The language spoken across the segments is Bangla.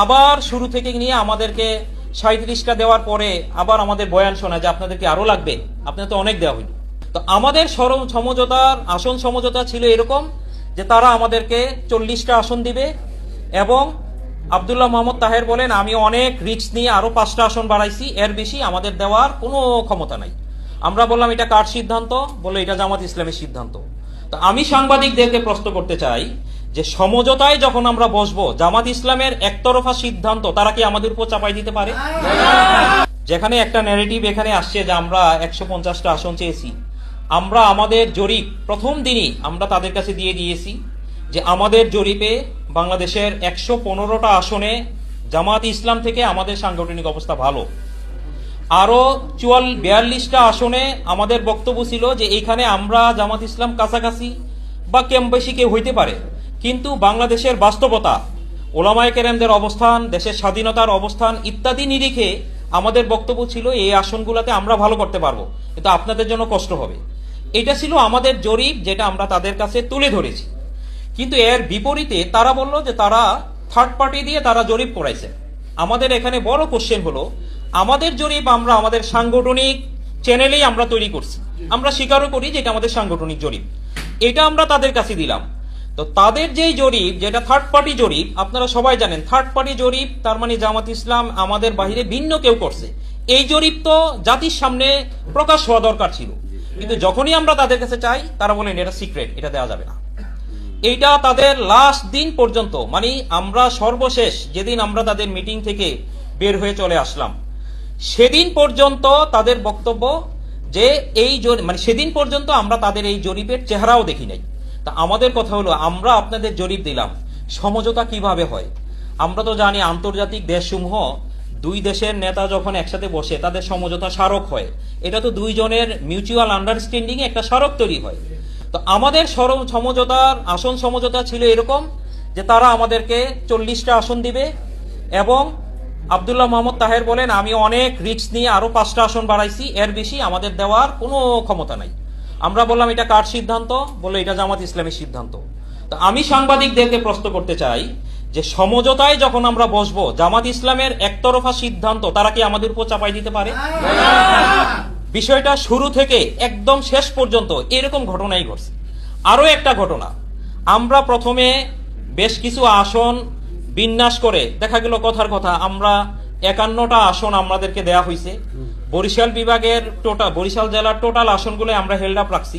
আবার শুরু থেকে নিয়ে আমাদেরকে 37টা দেওয়ার পরে আবার আমাদের বয়ান শোনা যে আপনাদেরকে আরো লাগবে, আপনাদের তো অনেক দেওয়া হইল। তো আমাদের সমঝোতার আসন সমঝোতা ছিল এরকম যে তারা আমাদেরকে 40টা আসন দিবে এবং আব্দুল্লাহ মোহাম্মদ তাহের বলেন আমি অনেক রিস্ক নিয়ে আরো 5টা আসন বাড়াইছি, এর বেশি আমাদের দেওয়ার কোনো ক্ষমতা নাই। আমরা বললাম এটা কার সিদ্ধান্ত? বললো এটা জামাত ইসলামের সিদ্ধান্ত। তো আমি সাংবাদিকদেরকে প্রশ্ন করতে চাই যে সমঝোতায় যখন আমরা বসবো, জামাত ইসলামের একতরফা সিদ্ধান্ত তারা কি আমাদের উপর চাপাই দিতে পারে? যেখানে একটা ন্যারেটিভ এখানে আসছে যে আমরা 150টা আসন চেয়েছি, আমরা আমাদের জরিপ প্রথম দিনই আমরা তাদের কাছে দিয়ে দিয়েছি যে আমাদের জরিপে বাংলাদেশের 115টা আসনে জামাত ইসলাম থেকে আমাদের সাংগঠনিক অবস্থা ভালো। আরো 42টা আসনে আমাদের বক্তব্য ছিল যে এইখানে আমরা জামাত ইসলাম কাছাকাছি বা কম বেশি কেউ হইতে পারে, কিন্তু বাংলাদেশের বাস্তবতা, ওলামায়ে কেরামদের অবস্থান, দেশের স্বাধীনতার অবস্থান ইত্যাদি নিরিখে আমাদের বক্তব্য ছিল এই আসনগুলোতে আমরা ভালো করতে পারবো, কিন্তু আপনাদের জন্য কষ্ট হবে। এটা ছিল আমাদের জরিপ, যেটা আমরা তাদের কাছে তুলে ধরেছি। কিন্তু এর বিপরীতে তারা বলল যে তারা থার্ড পার্টি দিয়ে তারা জরিপ করাইছে। আমাদের এখানে বড় কোশ্চেন হলো, আমাদের জরিপ আমরা আমাদের সাংগঠনিক চ্যানেলেই আমরা তৈরি করছি, আমরা স্বীকারও করি যে এটা আমাদের সাংগঠনিক জরিপ, এটা আমরা তাদের কাছে দিলাম। তো তাদের যেই জরিপ, যেটা থার্ড পার্টি জরিপ, আপনারা সবাই জানেন থার্ড পার্টি জরিপ তার মানে জামাত ইসলাম আমাদের বাহিরে ভিন্ন কেউ করছে। এই জরিপ তো জাতির সামনে প্রকাশ হওয়া দরকার ছিল, কিন্তু যখনই আমরা তাদের কাছে চাই তারা বলেন এটা সিক্রেট, এটা দেওয়া যাবে না। এইটা তাদের লাস্ট দিন পর্যন্ত, মানে আমরা সর্বশেষ যেদিন আমরা তাদের মিটিং থেকে বের হয়ে চলে আসলাম সেদিন পর্যন্ত তাদের বক্তব্য যে এই মানে সেদিন পর্যন্ত আমরা তাদের এই জরিপের চেহারাও দেখি নাই। তা আমাদের কথা হলো, আমরা আপনাদের জরিপ দিলাম, সমঝোতা কিভাবে হয়? আমরা তো জানি আন্তর্জাতিক দেশসমূহ দুই দেশের নেতা যখন একসাথে বসে তাদের সমঝোতা স্মারক হয়, এটা তো দুইজনের মিউচুয়াল আন্ডারস্ট্যান্ডিং এ একটা স্মারক তৈরি হয়। তো আমাদের সমঝোতার আসন সমঝোতা ছিল এরকম যে তারা আমাদেরকে 40টা আসন দিবে এবং আব্দুল্লাহ মোহাম্মদ তাহের বলেন আমি অনেক রিস্ক নিয়ে আরো 5টা আসন বাড়াইছি, এর বেশি আমাদের দেওয়ার কোনো ক্ষমতা নাই। আমরা বললাম এটা কার সিদ্ধান্ত? বললো এটা জামাত ইসলামের সিদ্ধান্ত। তো আমি সাংবাদিকদেরকে প্রশ্ন করতে চাই যে সমঝোতায় যখন আমরা বসবো, জামাত ইসলামের একতরফা সিদ্ধান্ত তারা কি আমাদের উপর চাপাই দিতে পারে? বিষয়টা শুরু থেকে একদম শেষ পর্যন্ত এরকম ঘটনাই ঘটছে। আরো একটা ঘটনা, আমরা প্রথমে বেশ কিছু আসন বিন্যাস করে দেখা গেল, কথার কথা আমরা 51টা আসন আমাদেরকে দেয়া হয়েছে। বরিশাল বিভাগের বরিশাল জেলার টোটাল আসনগুলো আমরা হেল্ড আপ রাখছি।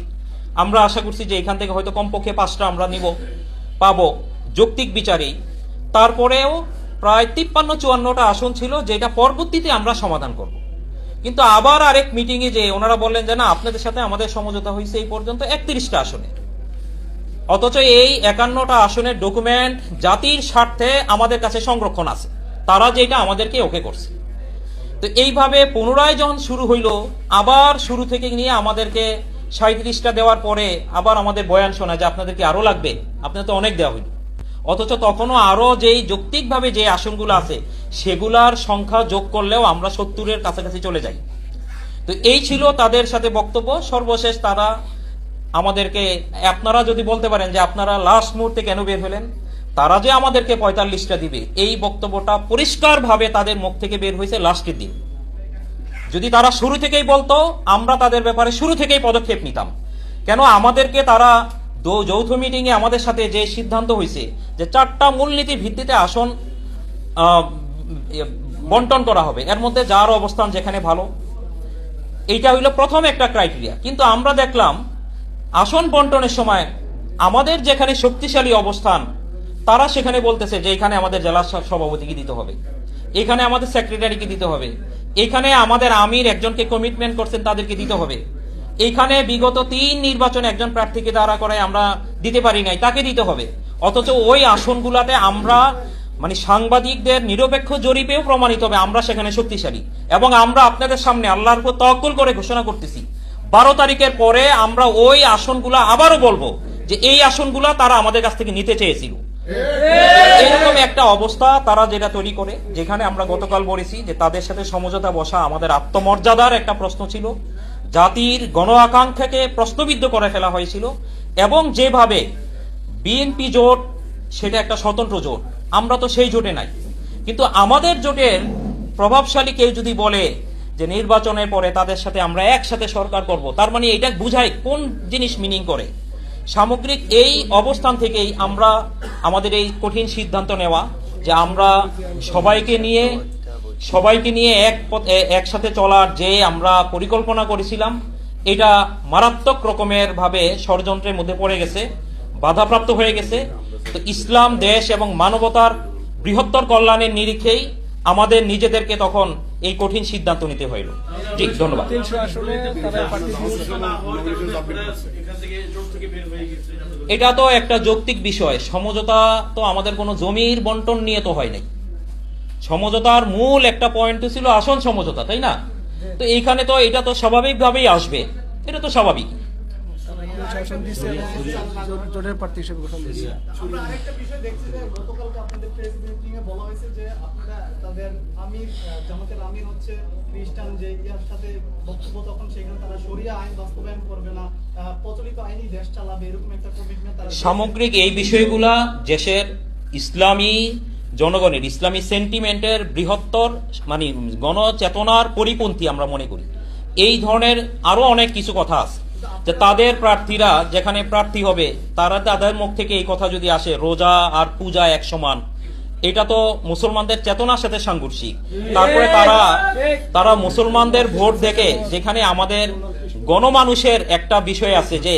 আমরা আশা করছি যে এখান থেকে হয়তো কমপক্ষে 5টা আমরা পাবো যৌক্তিক বিচারেই। তারপরেও প্রায় 53-54টা আসন ছিল যেটা পরবর্তীতে আমরা সমাধান করব। কিন্তু আবার আরেক মিটিং এ যে ওনারা বললেন যে না, আপনাদের সাথে আমাদের সমঝোতা হয়েছে এই পর্যন্ত 31টা আসনে, অথচ এই 51টা আসনের ডকুমেন্ট জাতির স্বার্থে আমাদের কাছে সংরক্ষণ আছে, তারা যেটা আমাদেরকে ওকে করছে। তো এইভাবে পুনরায় যখন শুরু হইল, আবার শুরু থেকে নিয়ে আমাদেরকে 37টা দেওয়ার পরে আবার আমাদের বয়ান শোনা যে আপনাদেরকে আরো লাগবে, আপনাদের তো অনেক দেওয়া হইল, অথচ তখনও আরো যেই যৌক্তিকভাবে যে আসনগুলো আছে সেগুলার সংখ্যা যোগ করলেও আমরা 70-এর কাছাকাছি চলে যাই। তো এই ছিল তাদের সাথে বক্তব্য। সর্বশেষ তারা আমাদেরকে, আপনারা যদি বলতে পারেন যে আপনারা লাস্ট মুহূর্তে কেন বের হলেন, তারা যে আমাদেরকে 45টা দিবে এই বক্তব্যটা পরিষ্কারভাবে তাদের মুখ থেকে বের হয়েছে লাস্টের দিন। যদি তারা শুরু থেকেই বলতো, আমরা তাদের ব্যাপারে শুরু থেকেই পদক্ষেপ নিতাম। কেন আমাদেরকে তারা যৌথ মিটিং এ আমাদের সাথে যে সিদ্ধান্ত হয়েছে যে 4টা মূলনীতির ভিত্তিতে আসন বন্টন করা হবে, এর মধ্যে যার অবস্থান যেখানে ভালো, এইটা হইল প্রথম একটা ক্রাইটেরিয়া। কিন্তু আমরা দেখলাম আসন বন্টনের সময় আমাদের যেখানে শক্তিশালী অবস্থান তারা সেখানে বলতেছে যে এখানে আমাদের জেলা সভাপতিকে দিতে হবে, এখানে আমাদের সেক্রেটারিকে দিতে হবে, এখানে আমাদের আমির একজনকে কমিটমেন্ট করছেন তাদেরকে দিতে হবে, এইখানে বিগত 3 নির্বাচনে একজন প্রার্থীকে দাঁড়া করায় আমরা দিতে পারি নাই, তাকে দিতে হবে। অথচ ওই আসনগুলাতে আমরা, মানে সাংবাদিকদের নিরপেক্ষ জরিপেও প্রমাণিত হবে আমরা সেখানে শক্তিশালী। এবং আমরা আপনাদের সামনে আল্লাহর উপর তাওয়াক্কুল করে ঘোষণা করতেছি 12 তারিখের পরে আমরা ওই আসনগুলা আবারও বলবো যে এই আসনগুলা তারা আমাদের কাছ থেকে নিতে চেয়েছিল। এরকম একটা অবস্থা তারা যেটা তৈরি করে, যেখানে আমরা গতকাল বলেছি যে তাদের সাথে সমঝোতা বসা আমাদের আত্মমর্যাদার একটা প্রশ্ন ছিল, জাতির গণ আকাঙ্ক্ষাকে প্রশ্নবিদ্ধ করে ফেলা হয়েছিল। এবং যেভাবে বিএনপি জোট সেটা একটা স্বতন্ত্র জোট, আমরা তো সেই জোটে নাই, কিন্তু আমাদের জোটের প্রভাবশালী কেউ যদি বলে যে নির্বাচনের পরে তাদের সাথে আমরা একসাথে সরকার করব, তার মানে এটা বুঝায় কোন জিনিস মিনিং করে। সামগ্রিক এই অবস্থান থেকেই আমরা আমাদের এই কঠিন সিদ্ধান্ত নেওয়া যে আমরা সবাইকে নিয়ে একসাথে চলার যে আমরা পরিকল্পনা করেছিলাম, এটা মারাত্মক রকমের ভাবে ষড়যন্ত্রের মধ্যে পড়ে গেছে, বাধাপ্রাপ্ত হয়ে গেছে। তো ইসলাম, দেশ এবং মানবতার বৃহত্তর কল্যাণের নিরিখেই আমাদের নিজেদেরকে তখন এই কঠিন সিদ্ধান্ত নিতে হইল। জি, ধন্যবাদ। এটা তো একটা যৌক্তিক বিষয়। সমঝোতা তো আমাদের কোনো জমির বন্টন নিয়ে তো হয় নাই। সমঝোতার মূল একটা পয়েন্ট ছিল আসন সমঝোতা, তাই না? তো এইখানে তো এটা তো স্বাভাবিকভাবেই আসবে, এটা তো স্বাভাবিক। আমরা আরেকটা বিষয় দেখছি যে গতকালকে আপনাদের প্রেস মিটিং এ বলা হয়েছে যে আপনারা তাদের আমির, জামাতের আমির হচ্ছে খ্রিস্টান, যে ইয়ার সাথে বক্তব্য, তখন সেখানে তারা শরিয়া আইন বাস্তবায়ন করবে না, প্রচলিত আইনই দেশ চালাবে, এরকম একটা কমিটমেন্ট তারা। সামগ্রিক এই বিষয়গুলা দেশের ইসলামী জনগণের ইসলামী সেন্টিমেন্টের বৃহত্তর মানে গণচেতনার পরিপন্থী আমরা মনে করি। এই ধরনের আরো অনেক কিছু কথা আছে যে তাদের প্রার্থীরা যেখানে প্রার্থী হবে তাদের মুখ থেকে এই কথা যদি আসে রোজা আর পূজা এক সমান, এটা তো মুসলমানদের চেতনার সাথে সাংঘর্ষিক। তারপরে তারা মুসলমানদের ভোট দেখে, যেখানে আমাদের গণমানুষের একটা বিষয় আছে যে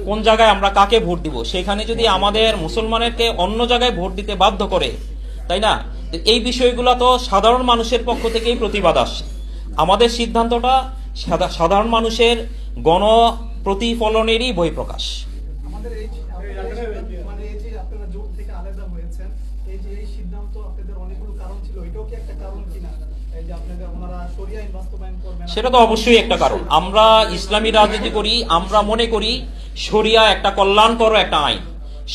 কোন জায়গায় আমরা কাকে ভোট দিব, সেখানে যদি আমাদের মুসলমানকে অন্য জায়গায় ভোট দিতে বাধ্য করে, তাই না? এই বিষয়গুলো তো সাধারণ মানুষের পক্ষ থেকেই প্রতিবাদ আসছে। আমাদের সিদ্ধান্তটা সাধারণ মানুষের গণ প্রতিফলনেরই বহিঃপ্রকাশ। আমাদের এই মানে এই যে আপনারা জোট থেকে আলাদা হয়েছেন, এই যে এই সিদ্ধান্ত আপনাদের অনেকগুলো কারণ ছিল, এটাও কি একটা কারণ কিনা? এই যে আপনাদের ওনারা শরিয়া আইন বাস্তবায়ন করবেন, সেটা তো অবশ্যই একটা কারণ। আমরা ইসলামী রাজনীতি করি, আমরা মনে করি শরিয়া একটা কল্যাণকর একটা আইন।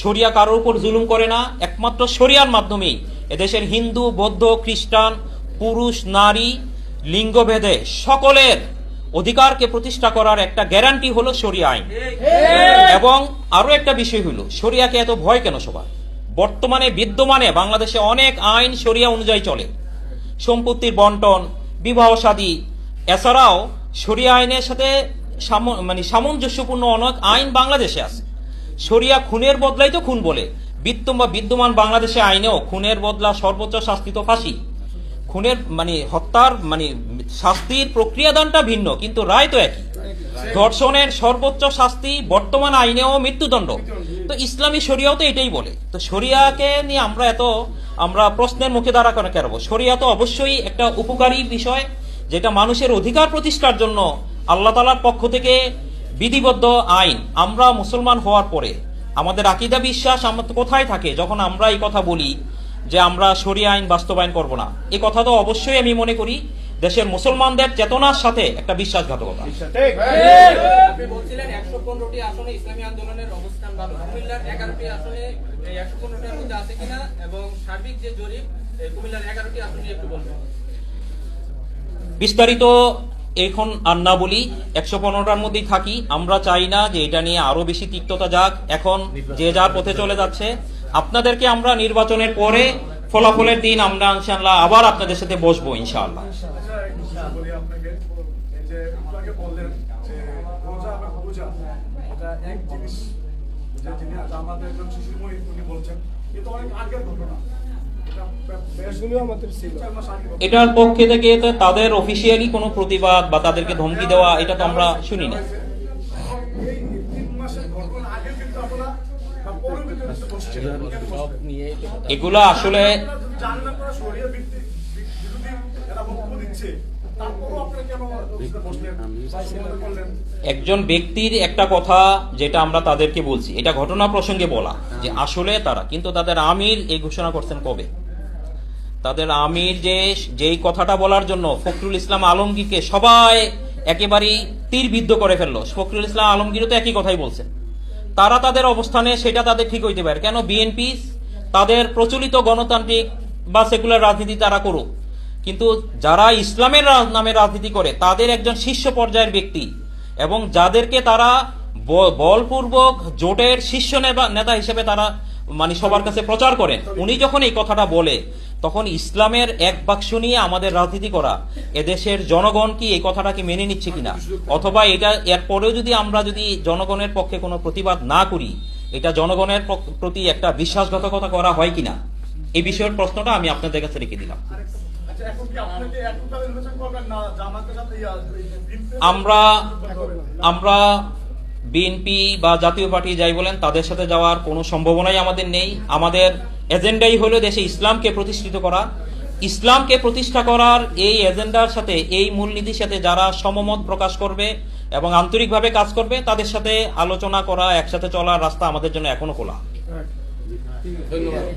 শরিয়া কারোর উপর জুলুম করে না, একমাত্র শরিয়ার মাধ্যমেই এদেশের হিন্দু, বৌদ্ধ, খ্রিস্টান, পুরুষ, নারী, লিঙ্গভেদে সকলের অধিকারকে প্রতিষ্ঠা করার একটা গ্যারান্টি হলো শরিয়া আইন। এবং আরো একটা বিষয় হলো, শরিয়াকে এত ভয় কেন সবার? বর্তমানে বিদ্যমানে বাংলাদেশে অনেক আইন শরিয়া অনুযায়ী চলে। সম্পত্তির বন্টন, বিবাহ শাদী, এছাড়াও শরিয়া আইনের সাথে সামঞ্জস্যপূর্ণ অনেক আইন বাংলাদেশে আছে। শরিয়া খুনের বদলাই তো খুন বলে। বিদ্যমান বাংলাদেশে আইনেও খুনের বদলা সর্বোচ্চ শাস্তি তো ফাঁসি। খুনের হত্যার শাস্তির প্রক্রিয়াদানটা ভিন্ন, কিন্তু রায় তো একই। ধর্ষণের সর্বোচ্চ শাস্তি বর্তমান আইনেও মৃত্যুদণ্ড। তো ইসলামী শরিয়াও তো এটাই বলে। তো শরিয়াকে নিয়ে আমরা প্রশ্নের মুখে দাঁড়া কেন করব? শরিয়া তো অবশ্যই একটা উপকারী বিষয়, যেটা মানুষের অধিকার প্রতিষ্ঠার জন্য আল্লাহ তাআলার পক্ষ থেকে বিধিবদ্ধ আইন। আমরা মুসলমান হওয়ার পরে আমাদের আকীদা বিশ্বাস আমাদের কোথায় থাকে যখন আমরা এই কথা বলি যে আমরা শরিয়া আইন বাস্তবায়ন করব না? এই কথা তো অবশ্যই আমি মনে করি দেশের মুসলমানদের চেতনার সাথে একটা বিশ্বাসঘাতকতা। আপনি বলছিলেন 115টি আসনে ইসলামী আন্দোলনের অবস্থান ভালো, কুমিল্লার 11টি আসনে 115টার মধ্যে আছে কিনা, এবং সার্বিক যে জরিপ কুমিল্লার 11টি আসনে একটু বলবেন। বিস্তারিত এখন আর না বলি, 115টার মধ্যেই থাকি। আমরা চাই না যে এটা নিয়ে আরো বেশি তিক্ততা যাক। এখন যে যার পথে চলে যাচ্ছে। আপনাদেরকে আমরা নির্বাচনের পরে ফলাফলের দিন আমরা ইনশাআল্লাহ আবার আপনাদের সাথে বসবো ইনশাআল্লাহ। বলি আপনাকে, এই যে একটু আগে বললেন যে রোজা এবং পূজা এটা এক জিনিস, যে জিনিস আমাদের একজন শিশুময় উনি বলছেন, কিন্তু অনেক আগের ঘটনা। এটার পক্ষে থেকে তো তাদের অফিসিয়ালি কোনো প্রতিবাদ বা তাদেরকে ধমকি দেওয়া এটা তো আমরা শুনি না। এগুলো আসলে একজন ব্যক্তির একটা কথা যেটা আমরা তাদেরকে বলছি, এটা ঘটনা প্রসঙ্গে বলা যে আসলে তারা, কিন্তু তাদের আমির এই ঘোষণা করছেন কবে? তাদের আমির যেই কথাটা বলার জন্য ফখরুল ইসলাম আলমগীরকে সবাই একেবারেই তীরবিদ্ধ করে ফেললো, ফখরুল ইসলাম আলমগীরও তো একই কথাই বলছেন। তারা তাদের অবস্থানে সেটা তাদের ঠিক হইতে পারে, কেন বিএনপি তাদের প্রচলিত গণতান্ত্রিক বা সেকুলার রাজনীতি তারা করুক, কিন্তু যারা ইসলামের নামে রাজনীতি করে তাদের একজন শীর্ষ পর্যায়ের ব্যক্তি এবং যাদেরকে তারা বলপূর্বক জোটের শীর্ষ নেতা হিসেবে তারা সবার কাছে প্রচার করেন, উনি যখন এই কথাটা বলে তখন ইসলামের এক বাক্স নিয়ে আমাদের রাজনীতি করা এদেশের জনগণ কি এই কথাটা কি মেনে নিচ্ছে কিনা, অথবা এটা এরপরেও যদি আমরা যদি জনগণের পক্ষে কোনো প্রতিবাদ না করি, এটা জনগণের প্রতি একটা বিশ্বাসঘাতকতা করা হয় কিনা, এই বিষয়ের প্রশ্নটা আমি আপনাদের কাছে রেখে দিলাম। আচ্ছা, এখন কি আপনাকে এককভাবে নির্বাচন করবেন না জামাতের সাথে আমরা বিএনপি বা জাতীয় পার্টি যাই বলেন তাদের সাথে যাওয়ার কোনো সম্ভাবনাই আমাদের নেই। আমাদের এজেন্ডাই হলো দেশে ইসলামকে প্রতিষ্ঠিত করা। ইসলামকে প্রতিষ্ঠা করার এই এজেন্ডার সাথে, এই মূলনীতির সাথে যারা সমমত প্রকাশ করবে এবং আন্তরিকভাবে কাজ করবে, তাদের সাথে আলোচনা করা, একসাথে চলার রাস্তা আমাদের জন্য এখনো খোলা।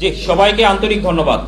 জি, সবাইকে আন্তরিক ধন্যবাদ।